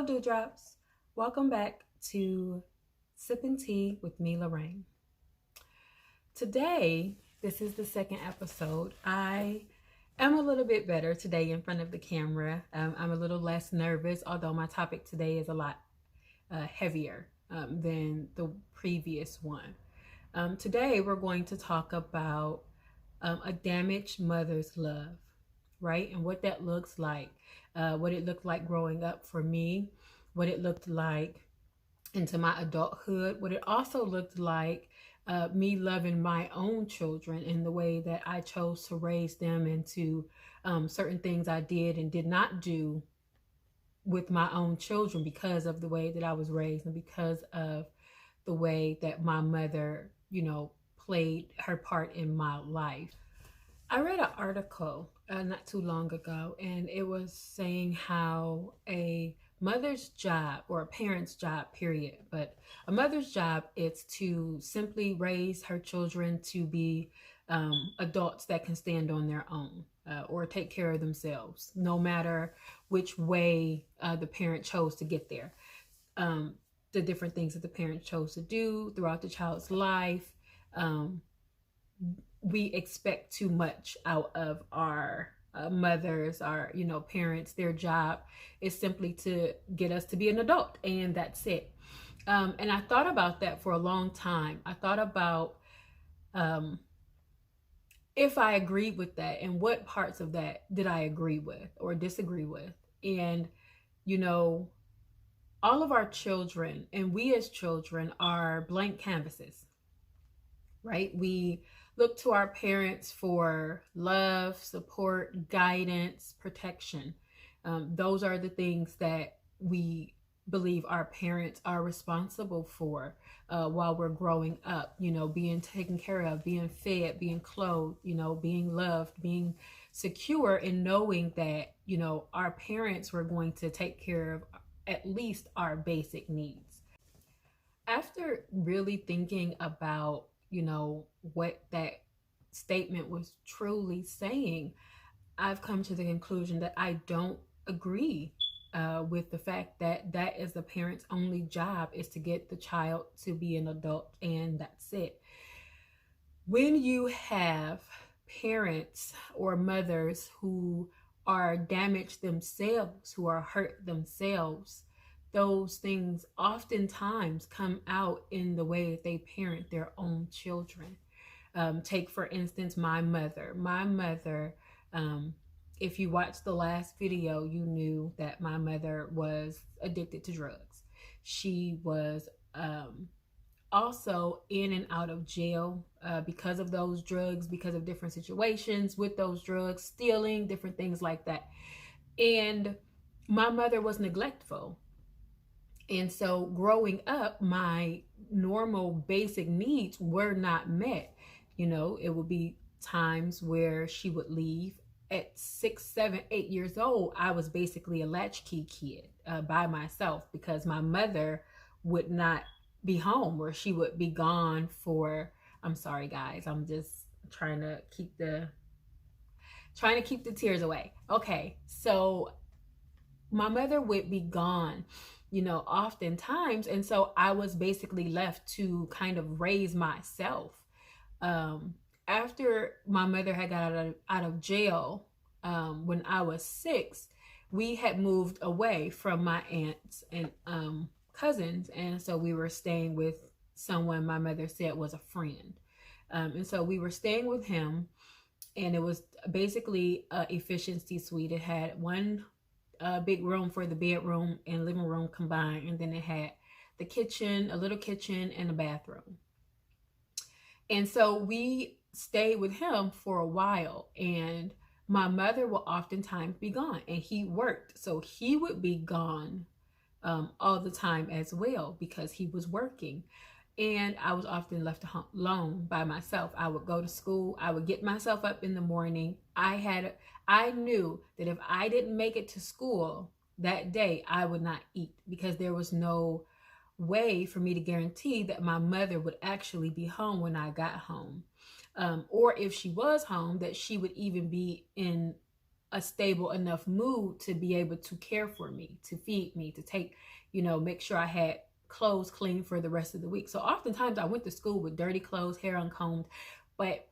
Dewdrops. Welcome back to Sipping Tea with me, Lorraine. Today, this is the second episode. I am a little bit better today in front of the camera. I'm a little less nervous, although my topic today is a lot heavier than the previous one. Today, we're going to talk about a damaged mother's love, right? And what that looks like, what it looked like growing up for me, what it looked like into my adulthood, what it also looked like me loving my own children in the way that I chose to raise them into certain things I did and did not do with my own children because of the way that I was raised and because of the way that my mother, played her part in my life. I read an article not too long ago, and it was saying how a mother's job, or a parent's job, period, but a mother's job is to simply raise her children to be adults that can stand on their own or take care of themselves, no matter which way the parent chose to get there. The different things that the parent chose to do throughout the child's life. We expect too much out of our mothers, our parents. Their job is simply to get us to be an adult, and that's it. And I thought about that for a long time. I thought about if I agreed with that and what parts of that did I agree with or disagree with. And all of our children and we as children are blank canvases, right? We look to our parents for love, support, guidance, protection. Those are the things that we believe our parents are responsible for while we're growing up, being taken care of, being fed, being clothed, being loved, being secure, and knowing that, our parents were going to take care of at least our basic needs. After really thinking about what that statement was truly saying, I've come to the conclusion that I don't agree with the fact that that is the parent's only job, is to get the child to be an adult, and that's it. When you have parents or mothers who are damaged themselves, who are hurt themselves, those things oftentimes come out in the way that they parent their own children. Take, for instance, my mother. If you watched the last video, you knew that my mother was addicted to drugs. She was also in and out of jail because of those drugs, because of different situations with those drugs, stealing, different things like that. And my mother was neglectful. And so growing up, my normal basic needs were not met. It would be times where she would leave. At 6, 7, 8 years old, I was basically a latchkey kid by myself because my mother would not be home, or she would be gone for, I'm sorry guys, I'm just trying to keep the tears away. Okay, so my mother would be gone oftentimes, and so I was basically left to kind of raise myself. After my mother had got out of jail, when I was 6, we had moved away from my aunts and cousins, and so we were staying with someone my mother said was a friend. And so we were staying with him, and it was basically a efficiency suite. It had one big room for the bedroom and living room combined, and then it had the kitchen, a little kitchen, and a bathroom. And so we stayed with him for a while, and my mother will oftentimes be gone, and he worked, so he would be gone all the time as well because he was working. And I was often left alone by myself. I would go to school. I would get myself up in the morning. I knew that if I didn't make it to school that day, I would not eat because there was no way for me to guarantee that my mother would actually be home when I got home. Or if she was home, that she would even be in a stable enough mood to be able to care for me, to feed me, to take, make sure I had clothes clean for the rest of the week. So oftentimes I went to school with dirty clothes, hair uncombed, but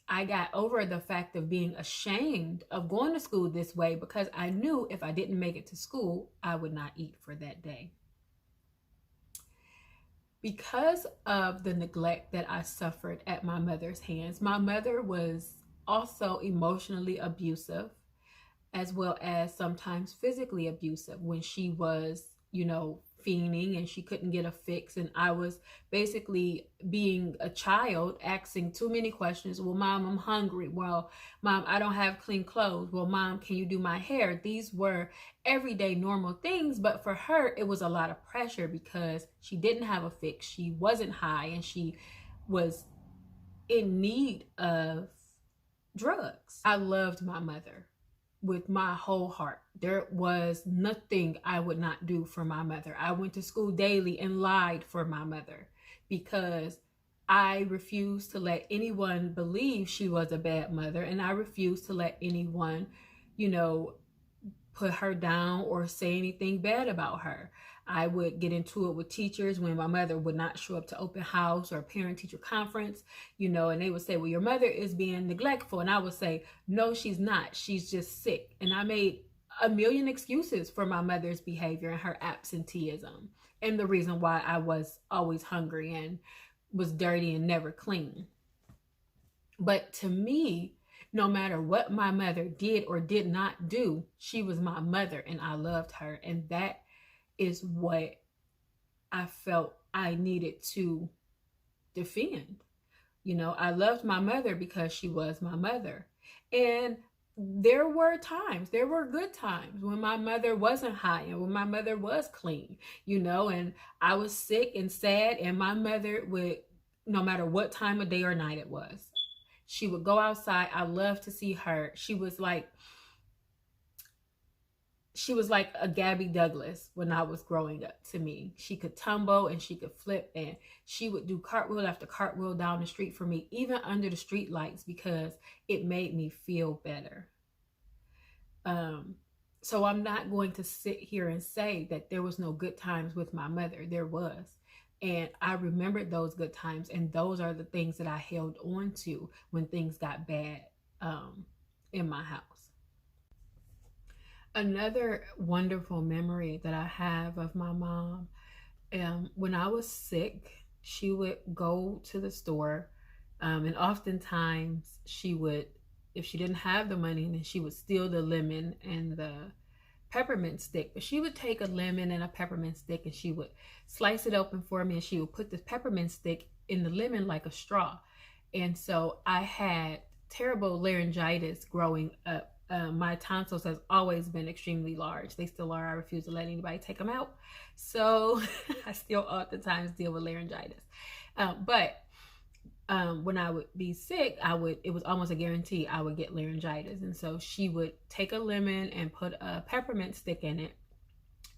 I got over the fact of being ashamed of going to school this way because I knew if I didn't make it to school, I would not eat for that day. Because of the neglect that I suffered at my mother's hands, my mother was also emotionally abusive, as well as sometimes physically abusive when she was, fiending and she couldn't get a fix. And I was basically being a child asking too many questions. Well, Mom, I'm hungry. Well, Mom, I don't have clean clothes. Well, Mom, can you do my hair? These were everyday normal things, but for her, it was a lot of pressure because she didn't have a fix. She wasn't high and she was in need of drugs. I loved my mother with my whole heart. There was nothing I would not do for my mother. I went to school daily and lied for my mother because I refused to let anyone believe she was a bad mother, and I refused to let anyone, put her down or say anything bad about her. I would get into it with teachers when my mother would not show up to open house or parent teacher conference, and they would say, well, your mother is being neglectful. And I would say, no, she's not. She's just sick. And I made a million excuses for my mother's behavior and her absenteeism and the reason why I was always hungry and was dirty and never clean. But to me, no matter what my mother did or did not do, she was my mother and I loved her. And that is what I felt I needed to defend. I loved my mother because she was my mother. And there were good times when my mother wasn't high and when my mother was clean, and I was sick and sad, and my mother would, no matter what time of day or night it was, she would go outside. I loved to see her. She was like a Gabby Douglas when I was growing up to me. She could tumble and she could flip, and she would do cartwheel after cartwheel down the street for me, even under the street lights, because it made me feel better. So I'm not going to sit here and say that there was no good times with my mother. There was. And I remembered those good times, and those are the things that I held on to when things got bad in my house. Another wonderful memory that I have of my mom, when I was sick, she would go to the store, and oftentimes she would, if she didn't have the money, then she would steal the lemon and the peppermint stick. But she would take a lemon and a peppermint stick and she would slice it open for me, and she would put the peppermint stick in the lemon like a straw. And so I had terrible laryngitis growing up. My tonsils has always been extremely large. They still are. I refuse to let anybody take them out. So I still oftentimes deal with laryngitis. But when I would be sick, it was almost a guarantee I would get laryngitis. And so she would take a lemon and put a peppermint stick in it,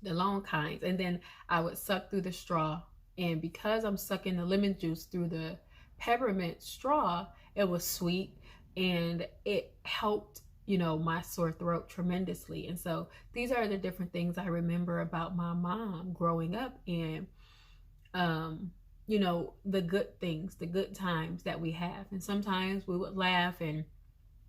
the long kinds, and then I would suck through the straw. And because I'm sucking the lemon juice through the peppermint straw, it was sweet and it helped, my sore throat tremendously. And so these are the different things I remember about my mom growing up, and the good things, the good times that we have. And sometimes we would laugh and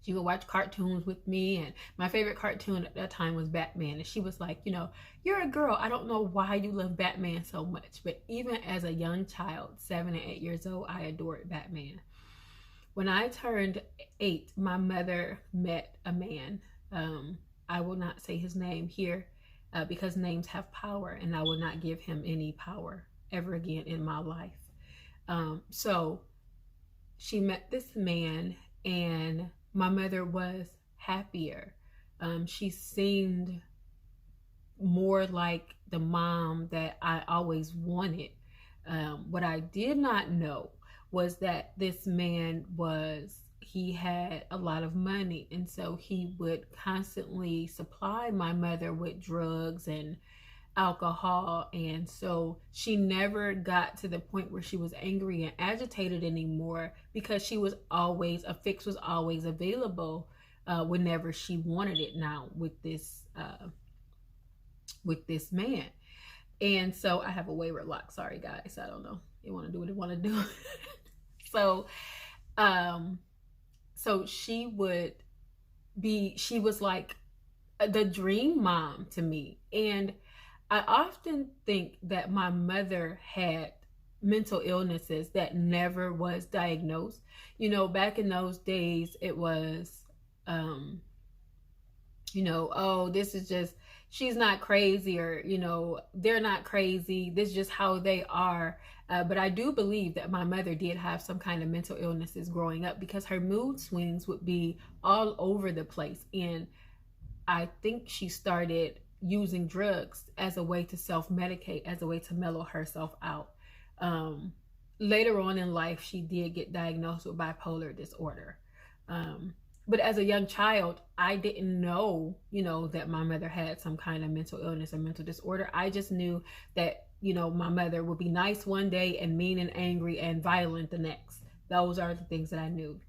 she would watch cartoons with me. And my favorite cartoon at that time was Batman. And she was like, you're a girl. I don't know why you love Batman so much. But even as a young child, 7 and 8 years old, I adored Batman. When I turned 8, my mother met a man. I will not say his name here because names have power, and I will not give him any power ever again in my life. So she met this man, and my mother was happier. She seemed more like the mom that I always wanted. What I did not know was that this man he had a lot of money, and so he would constantly supply my mother with drugs and alcohol. And so she never got to the point where she was angry and agitated anymore, because a fix was always available whenever she wanted it now with this man. And so I have a wayward lock. Sorry guys, I don't know. They want to do what they want to do. So so she was like the dream mom to me. And I often think that my mother had mental illnesses that never was diagnosed. You know, back in those days, it was, you know, oh, this is just, she's not crazy, or, you know, they're not crazy. This is just how they are. But I do believe that my mother did have some kind of mental illnesses growing up, because her mood swings would be all over the place. And I think she started using drugs as a way to self-medicate, as a way to mellow herself out. Later on in life, she did get diagnosed with bipolar disorder. But as a young child, I didn't know, you know, that my mother had some kind of mental illness or mental disorder. I just knew that, you know, my mother would be nice one day and mean and angry and violent the next. Those are the things that I knew.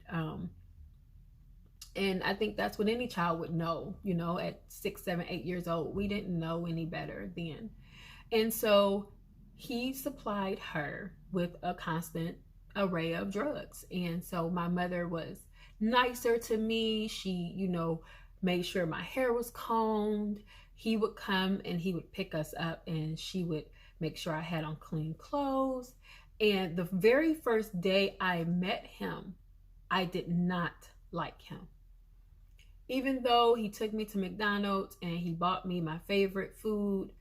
And I think that's what any child would know, you know, at 6, 7, 8 years old. We didn't know any better then. And so he supplied her with a constant array of drugs. And so my mother was nicer to me. She, you know, made sure my hair was combed. He would come and he would pick us up, and she would make sure I had on clean clothes. And the very first day I met him, I did not like him. Even though he took me to McDonald's and he bought me my favorite food,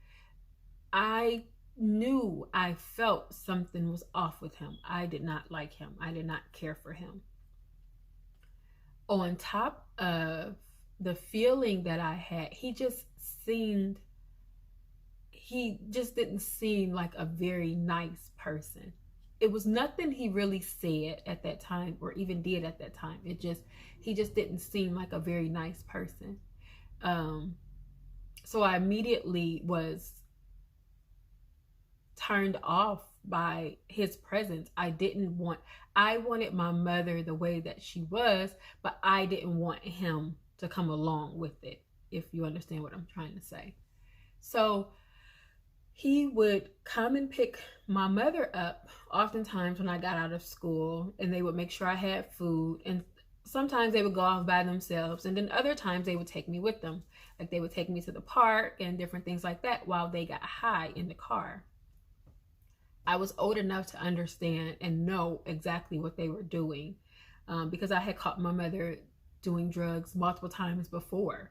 I knew, I felt something was off with him. I did not like him. I did not care for him. On top of the feeling that I had, he just didn't seem like a very nice person. It was nothing he really said at that time or even did at that time. He just didn't seem like a very nice person. So I immediately was turned off by his presence. I wanted my mother the way that she was, but I didn't want him to come along with it, if you understand what I'm trying to say. So he would come and pick my mother up oftentimes when I got out of school, and they would make sure I had food. And sometimes they would go off by themselves, and then other times they would take me with them. Like they would take me to the park and different things like that while they got high in the car. I was old enough to understand and know exactly what they were doing, because I had caught my mother doing drugs multiple times before.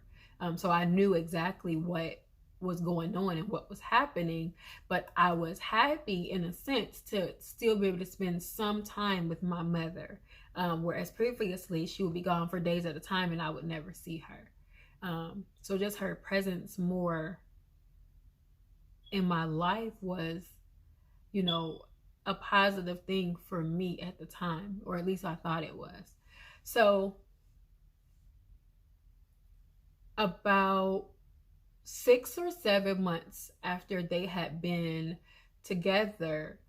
So I knew exactly what was going on and what was happening. But I was happy in a sense to still be able to spend some time with my mother, whereas previously she would be gone for days at a time and I would never see her. So just her presence more in my life was, you know, a positive thing for me at the time, or at least I thought it was. So about 6 or 7 months after they had been together,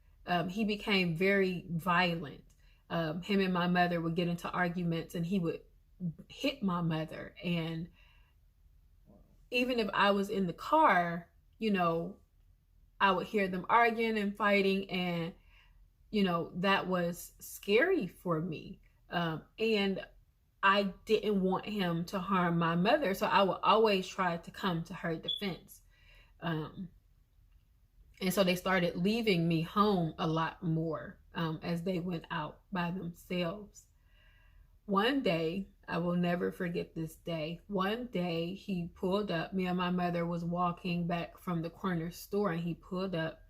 he became very violent. Him and my mother would get into arguments, and he would hit my mother. And even if I was in the car, you know, I would hear them arguing and fighting, and, you know, that was scary for me. And I didn't want him to harm my mother, so I would always try to come to her defense. And so they started leaving me home a lot more as they went out by themselves. One day, I will never forget this day. One day he pulled up. Me and my mother was walking back from the corner store, and he pulled up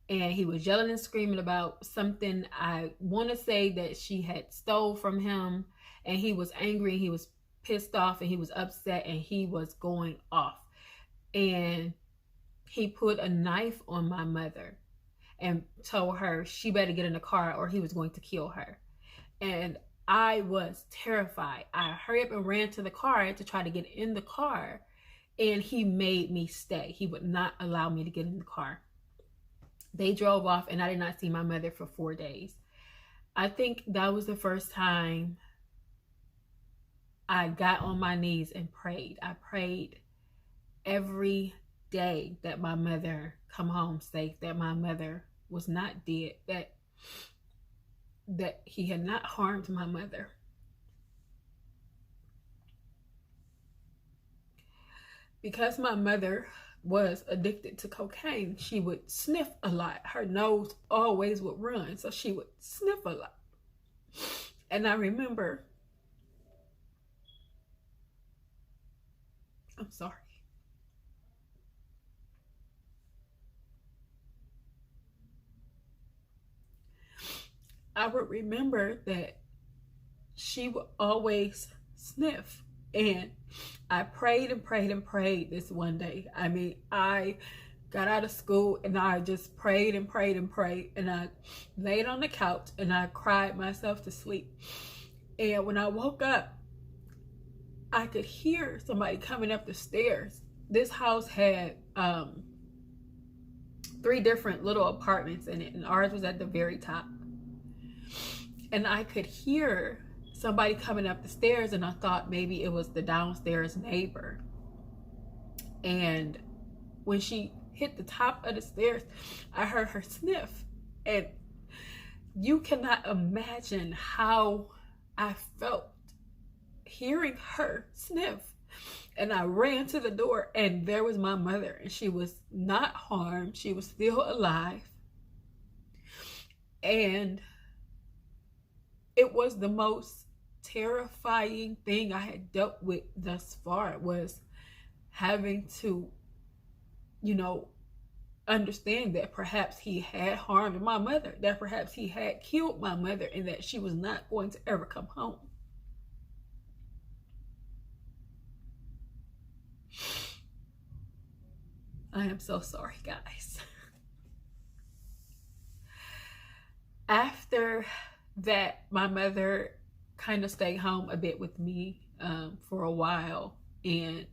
and he was yelling and screaming about something. I want to say that she had stole from him, and he was angry, he was pissed off, and he was upset, and he was going off. And he put a knife on my mother and told her she better get in the car or he was going to kill her. And I was terrified. I hurried up and ran to the car to try to get in the car, and he made me stay. He would not allow me to get in the car. They drove off, and I did not see my mother for 4 days. I think that was the first time I got on my knees and prayed. I prayed every day that my mother come home safe, that my mother was not dead, that he had not harmed my mother. Because my mother was addicted to cocaine, she would sniff a lot. Her nose always would run, so she would sniff a lot. And I remember, I'm sorry. I would remember that she would always sniff. And I prayed and prayed and prayed this one day. I mean, I got out of school and I just prayed and prayed and prayed. And I laid on the couch and I cried myself to sleep. And when I woke up, I could hear somebody coming up the stairs. This house had 3 different little apartments in it, and ours was at the very top. And I could hear somebody coming up the stairs, and I thought maybe it was the downstairs neighbor. And when she hit the top of the stairs, I heard her sniff. And you cannot imagine how I felt hearing her sniff. And I ran to the door, and there was my mother, and she was not harmed. She was still alive. And it was the most terrifying thing I had dealt with thus far, was having to, understand that perhaps he had harmed my mother, that perhaps he had killed my mother, and that she was not going to ever come home. I am so sorry, guys. After that, my mother kind of stayed home a bit with me for a while, and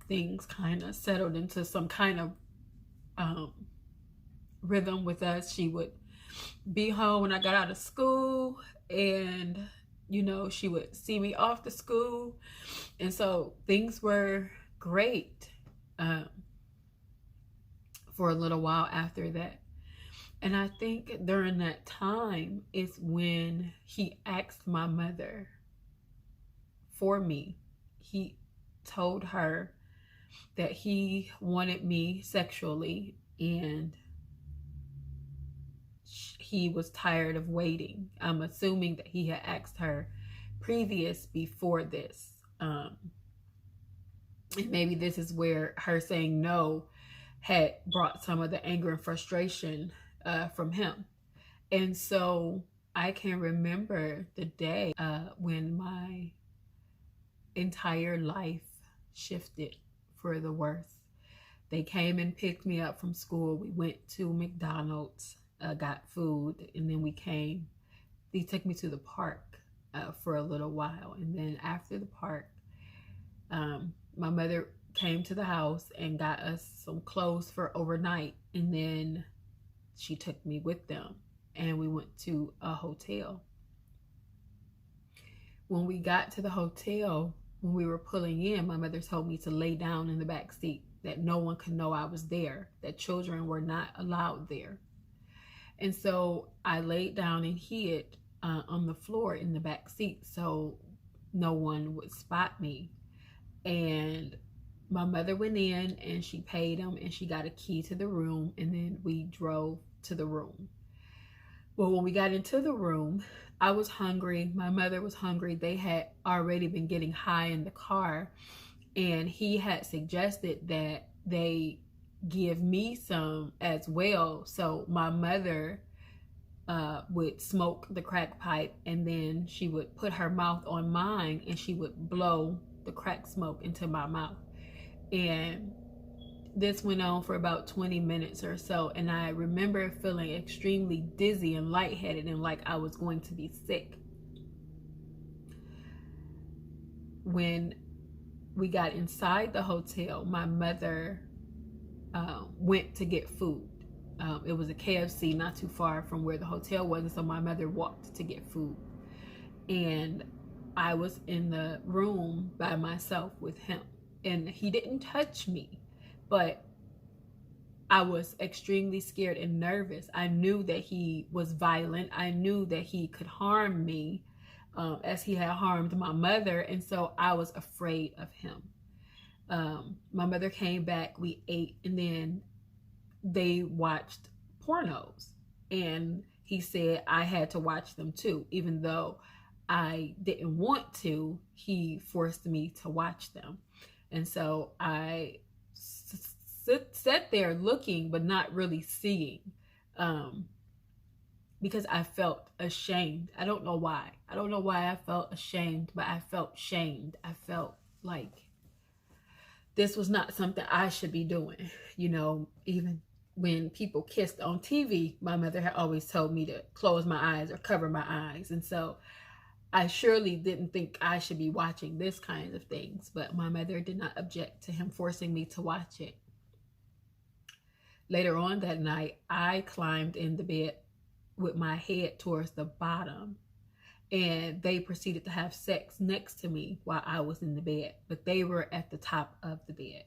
things kind of settled into some kind of rhythm with us. She would be home when I got out of school, and she would see me off to school, and so things were great for a little while after that. And I think during that time is when he asked my mother for me. He told her that he wanted me sexually, and he was tired of waiting. I'm assuming that he had asked her before this. And maybe this is where her saying no had brought some of the anger and frustration from him. And so I can remember the day when my entire life shifted for the worse. They came and picked me up from school. We went to McDonald's, got food, and then they took me to the park for a little while. And then after the park, my mother came to the house and got us some clothes for overnight, and then she took me with them, and we went to a hotel. When we got to the hotel, when we were pulling in, my mother told me to lay down in the back seat, that no one could know I was there, that children were not allowed there. And so I laid down and hid on the floor in the back seat so no one would spot me. And my mother went in and she paid him, and she got a key to the room, and then we drove to the room. Well, when we got into the room, I was hungry. My mother was hungry. They had already been getting high in the car, and he had suggested that they give me some as well. So my mother would smoke the crack pipe, and then she would put her mouth on mine, and she would blow the crack smoke into my mouth. And this went on for about 20 minutes or so, and I remember feeling extremely dizzy and lightheaded and like I was going to be sick. When we got inside the hotel, my mother went to get food. It was a KFC not too far from where the hotel was, and so my mother walked to get food. And I was in the room by myself with him, and he didn't touch me, but I was extremely scared and nervous. I knew that he was violent. I knew that he could harm me, as he had harmed my mother. And so I was afraid of him. My mother came back, we ate, and then they watched pornos. And he said I had to watch them too. Even though I didn't want to, he forced me to watch them. And so I sat there looking, but not really seeing, because I felt ashamed. I don't know why. I don't know why I felt ashamed, but I felt shamed. I felt like this was not something I should be doing. You know, even when people kissed on TV, my mother had always told me to close my eyes or cover my eyes. And so I surely didn't think I should be watching this kind of things, but my mother did not object to him forcing me to watch it. Later on that night, I climbed in the bed with my head towards the bottom, and they proceeded to have sex next to me while I was in the bed, but they were at the top of the bed.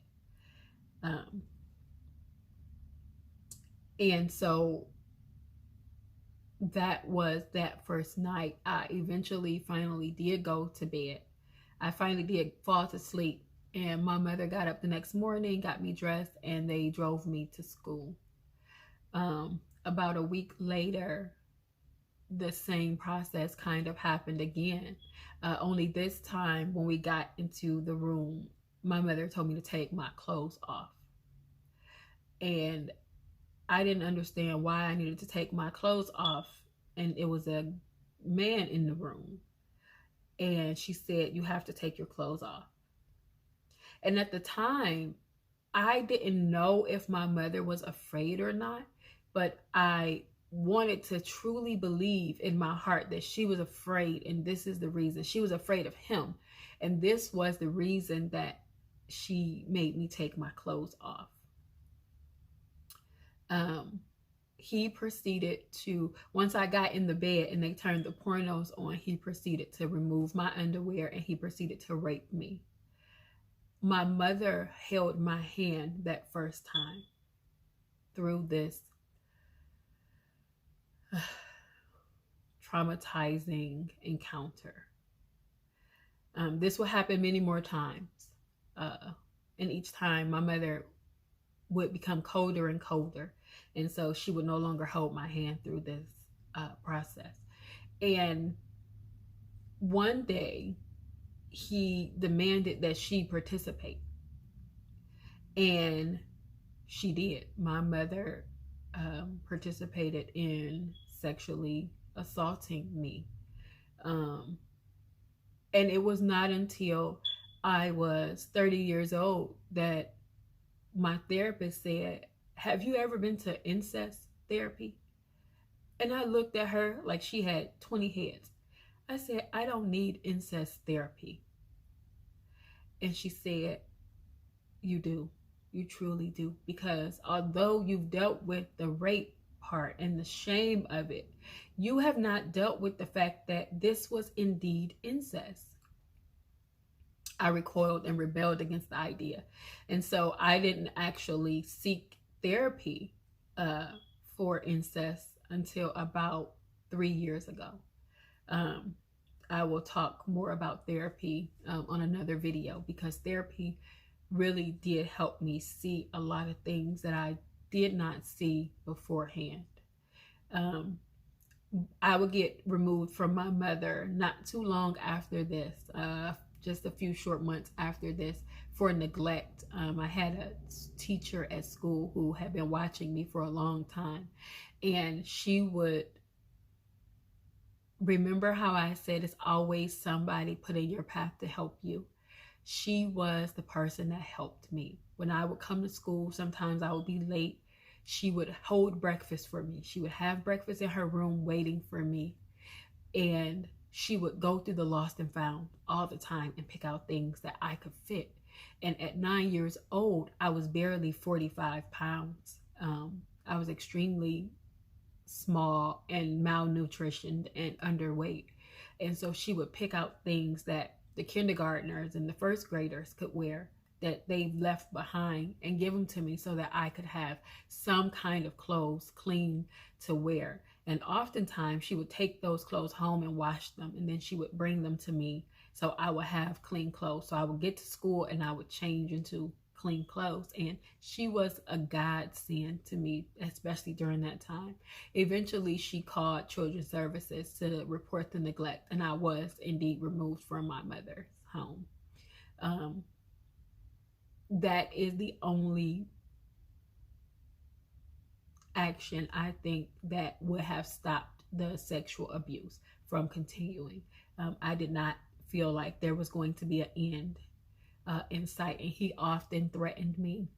And so that was that first night. I eventually finally did go to bed. I finally did fall to sleep, and my mother got up the next morning, got me dressed, and they drove me to school. About a week later, the same process kind of happened again. Only this time, when we got into the room, my mother told me to take my clothes off. And I didn't understand why I needed to take my clothes off. And it was a man in the room. And she said, you have to take your clothes off. And at the time, I didn't know if my mother was afraid or not, but I wanted to truly believe in my heart that she was afraid, and this is the reason. She was afraid of him, and this was the reason that she made me take my clothes off. He proceeded to, once I got in the bed and they turned the pornos on, he proceeded to remove my underwear, and he proceeded to rape me. My mother held my hand that first time through this traumatizing encounter. This will happen many more times. And each time my mother would become colder and colder. And so she would no longer hold my hand through this process. And one day he demanded that she participate. And she did. My mother participated in sexually assaulting me. And it was not until I was 30 years old that my therapist said, have you ever been to incest therapy? And I looked at her like she had 20 heads. I said, I don't need incest therapy. And she said, you do. You truly do. Because although you've dealt with the rape part and the shame of it, you have not dealt with the fact that this was indeed incest. I recoiled and rebelled against the idea. And so I didn't actually seek therapy for incest until about 3 years ago. I will talk more about therapy on another video, because therapy really did help me see a lot of things that I did not see beforehand. I would get removed from my mother not too long after this, just a few short months after this, for neglect. I had a teacher at school who had been watching me for a long time, and she would remember how I said it's always somebody put in your path to help you. She was the person that helped me. When I would come to school, sometimes I would be late. She would hold breakfast for me. She would have breakfast in her room waiting for me. And she would go through the lost and found all the time and pick out things that I could fit. And at 9 years old, I was barely 45 pounds. I was extremely small and malnutritioned and underweight. And so she would pick out things that the kindergartners and the first graders could wear that they left behind and give them to me so that I could have some kind of clothes clean to wear. And oftentimes she would take those clothes home and wash them, and then she would bring them to me so I would have clean clothes. So I would get to school and I would change into clean clothes. And she was a godsend to me, especially during that time. Eventually she called Children's Services to report the neglect, and I was indeed removed from my mother's home. That is the only action I think that would have stopped the sexual abuse from continuing. I did not feel like there was going to be an end in sight, and he often threatened me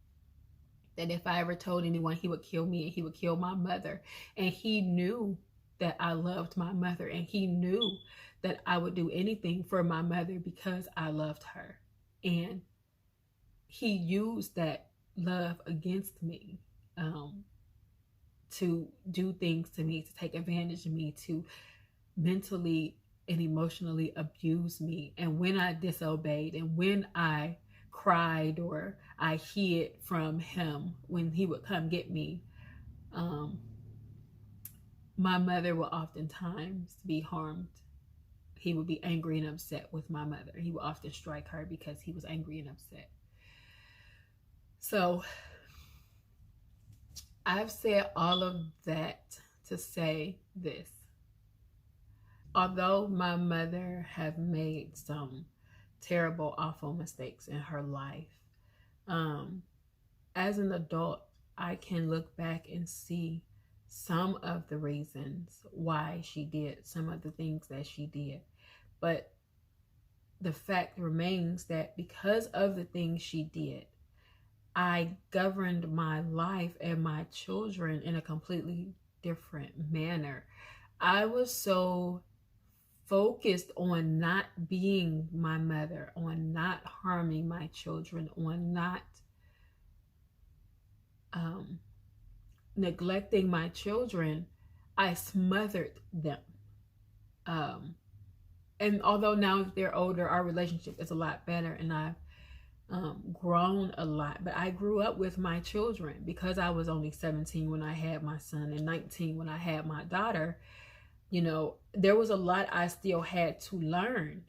that if I ever told anyone, he would kill me and he would kill my mother. And he knew that I loved my mother, and he knew that I would do anything for my mother because I loved her. And he used that love against me, to do things to me, to take advantage of me, to mentally and emotionally abuse me. And when I disobeyed, and when I cried or I hid from him when he would come get me, my mother would oftentimes be harmed. He would be angry and upset with my mother. He would often strike her because he was angry and upset. So I've said all of that to say this. Although my mother have made some terrible, awful mistakes in her life, as an adult, I can look back and see some of the reasons why she did some of the things that she did. But the fact remains that because of the things she did, I governed my life and my children in a completely different manner. I was so focused on not being my mother, on not harming my children, on not neglecting my children, I smothered them. And although now that they're older, our relationship is a lot better, and I've grown a lot. But I grew up with my children because I was only 17 when I had my son and 19 when I had my daughter. You know, there was a lot I still had to learn.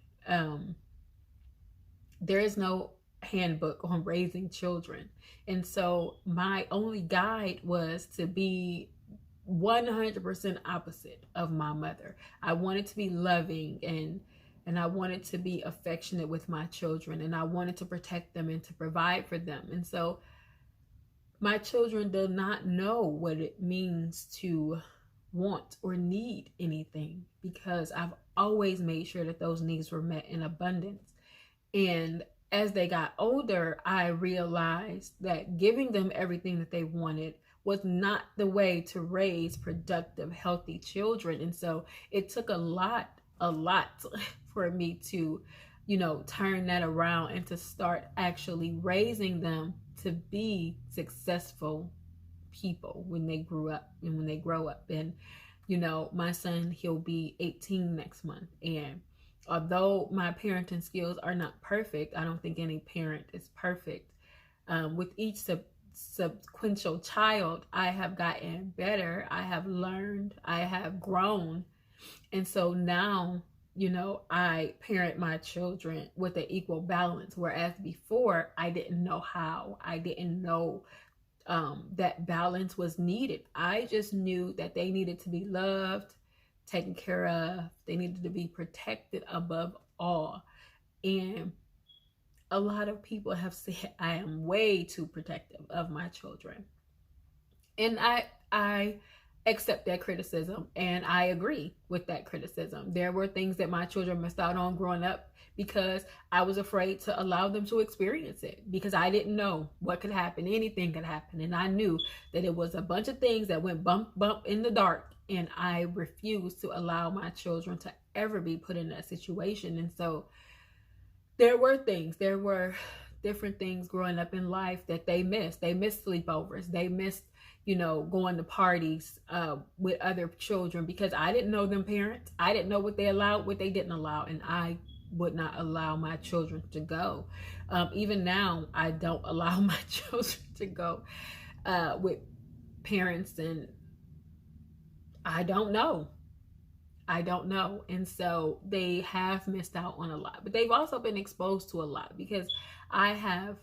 There is no handbook on raising children. And so my only guide was to be 100% opposite of my mother. I wanted to be loving, and I wanted to be affectionate with my children, and I wanted to protect them and to provide for them. And so my children do not know what it means to want or need anything, because I've always made sure that those needs were met in abundance. And as they got older, I realized that giving them everything that they wanted was not the way to raise productive, healthy children. And so it took a lot for me to, turn that around and to start actually raising them to be successful people when they grew up and when they grow up. And, my son, he'll be 18 next month. And although my parenting skills are not perfect, I don't think any parent is perfect. With each subsequential child, I have gotten better. I have learned. I have grown. And so now, I parent my children with an equal balance, whereas before I didn't know how. I didn't know that balance was needed. I just knew that they needed to be loved, taken care of. They needed to be protected above all. And a lot of people have said I am way too protective of my children. And I accept that criticism, and I agree with that criticism. There were things that my children missed out on growing up because I was afraid to allow them to experience it, because I didn't know what could happen. Anything could happen. And I knew that it was a bunch of things that went bump in the dark, and I refused to allow my children to ever be put in that situation. And so there were different things growing up in life that they missed. They missed sleepovers. They missed, going to parties with other children, because I didn't know them parents. I didn't know what they allowed, what they didn't allow, and I would not allow my children to go. Even now, I don't allow my children to go with parents, and I don't know. And so they have missed out on a lot, but they've also been exposed to a lot, because I have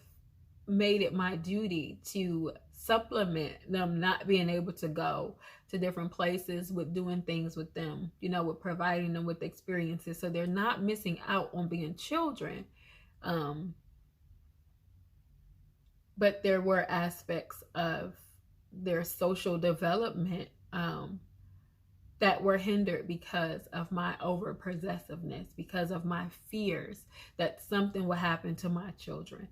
made it my duty to supplement them not being able to go to different places with doing things with them, with providing them with experiences, so they're not missing out on being children. But there were aspects of their social development that were hindered because of my over possessiveness, because of my fears that something will happen to my children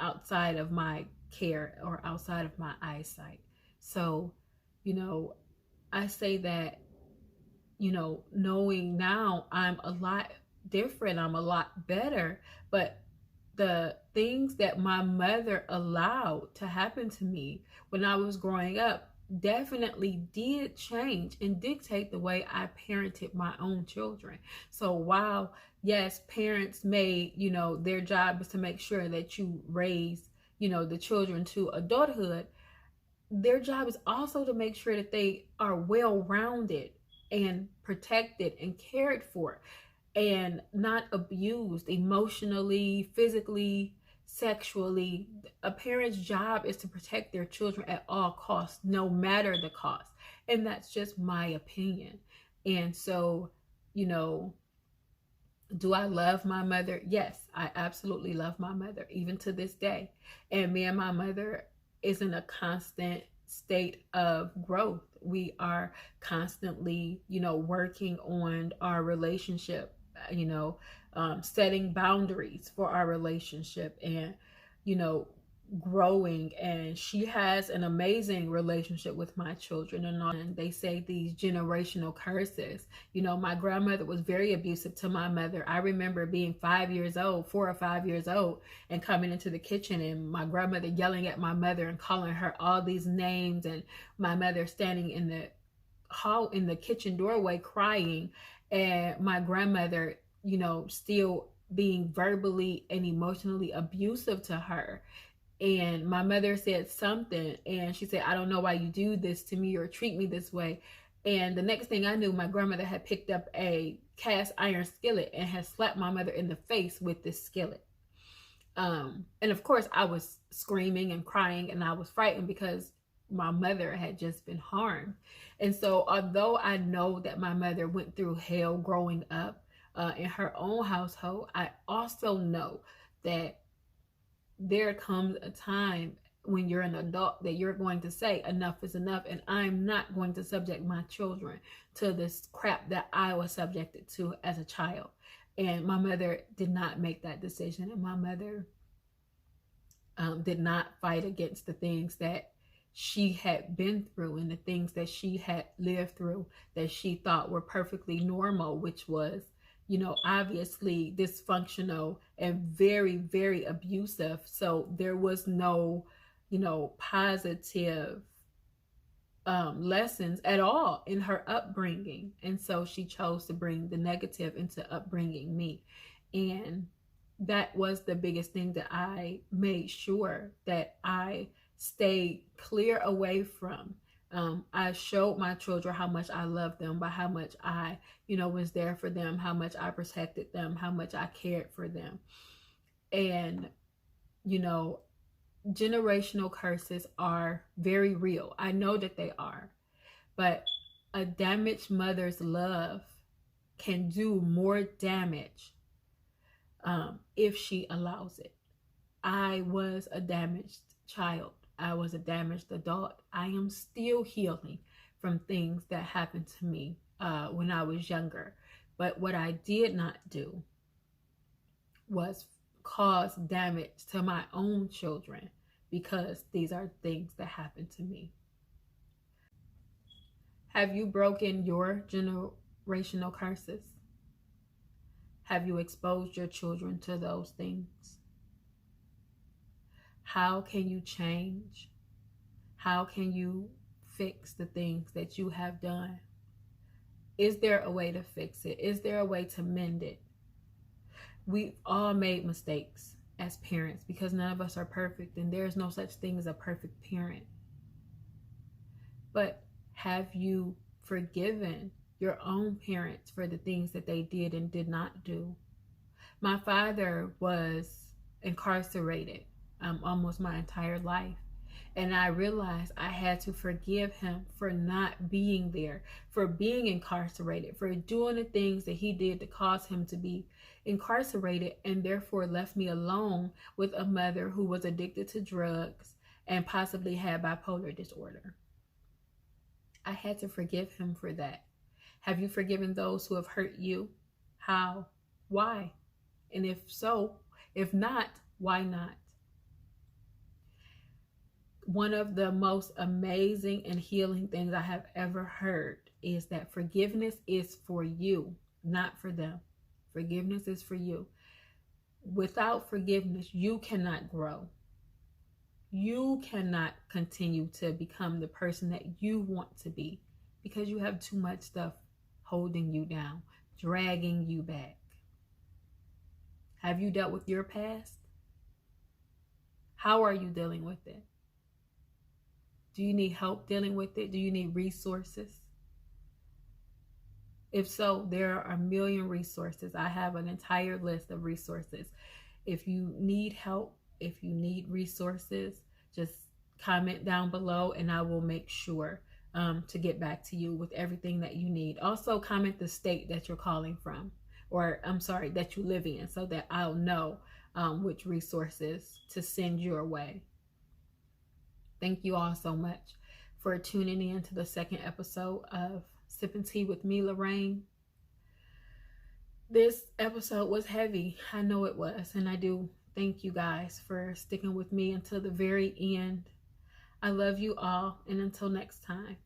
outside of my care or outside of my eyesight. So, I say that, knowing now I'm a lot different, I'm a lot better, but the things that my mother allowed to happen to me when I was growing up definitely did change and dictate the way I parented my own children. So while, yes, parents may, their job is to make sure that you raise, the children to adulthood, their job is also to make sure that they are well-rounded and protected and cared for and not abused emotionally, physically, sexually. A parent's job is to protect their children at all costs, no matter the cost. And that's just my opinion. And so, do I love my mother? Yes, I absolutely love my mother, even to this day. And me and my mother is in a constant state of growth. We are constantly, working on our relationship, setting boundaries for our relationship, and, growing. And she has an amazing relationship with my children. And they say these generational curses. My grandmother was very abusive to my mother. I remember being 4 or 5 years old, and coming into the kitchen and my grandmother yelling at my mother and calling her all these names, and my mother standing in the kitchen doorway crying, and my grandmother, still being verbally and emotionally abusive to her. And my mother said something, and she said, "I don't know why you do this to me or treat me this way." And the next thing I knew, my grandmother had picked up a cast iron skillet and had slapped my mother in the face with this skillet. And of course, I was screaming and crying, and I was frightened because my mother had just been harmed. And so, although I know that my mother went through hell growing up in her own household, I also know that there comes a time when you're an adult that you're going to say enough is enough, and I'm not going to subject my children to this crap that I was subjected to as a child. And my mother did not make that decision, and my mother did not fight against the things that she had been through and the things that she had lived through that she thought were perfectly normal, which was, obviously dysfunctional and very, very abusive. So there was no, positive lessons at all in her upbringing. And so she chose to bring the negative into upbringing me. And that was the biggest thing that I made sure that I stayed clear away from. I showed my children how much I loved them, by how much I, was there for them, how much I protected them, how much I cared for them. And, generational curses are very real. I know that they are. But a damaged mother's love can do more damage if she allows it. I was a damaged child. I was a damaged adult. I am still healing from things that happened to me when I was younger. But what I did not do was cause damage to my own children, because these are things that happened to me. Have you broken your generational curses? Have you exposed your children to those things? How can you change? How can you fix the things that you have done? Is there a way to fix it? Is there a way to mend it? We've all made mistakes as parents because none of us are perfect, and there is no such thing as a perfect parent. But have you forgiven your own parents for the things that they did and did not do? My father was incarcerated almost my entire life. And I realized I had to forgive him for not being there, for being incarcerated, for doing the things that he did to cause him to be incarcerated, and therefore left me alone with a mother who was addicted to drugs and possibly had bipolar disorder. I had to forgive him for that. Have you forgiven those who have hurt you? How? Why? And if so, if not, why not? One of the most amazing and healing things I have ever heard is that forgiveness is for you, not for them. Forgiveness is for you. Without forgiveness, you cannot grow. You cannot continue to become the person that you want to be because you have too much stuff holding you down, dragging you back. Have you dealt with your past? How are you dealing with it? Do you need help dealing with it? Do you need resources? If so, there are a million resources. I have an entire list of resources. If you need help, if you need resources, just comment down below and I will make sure to get back to you with everything that you need. Also, comment the state that you're calling from, or I'm sorry, that you live in, so that I'll know which resources to send your way. Thank you all so much for tuning in to the second episode of Sipping Tea with me, Lorraine. This episode was heavy. I know it was, and I do thank you guys for sticking with me until the very end. I love you all, and until next time.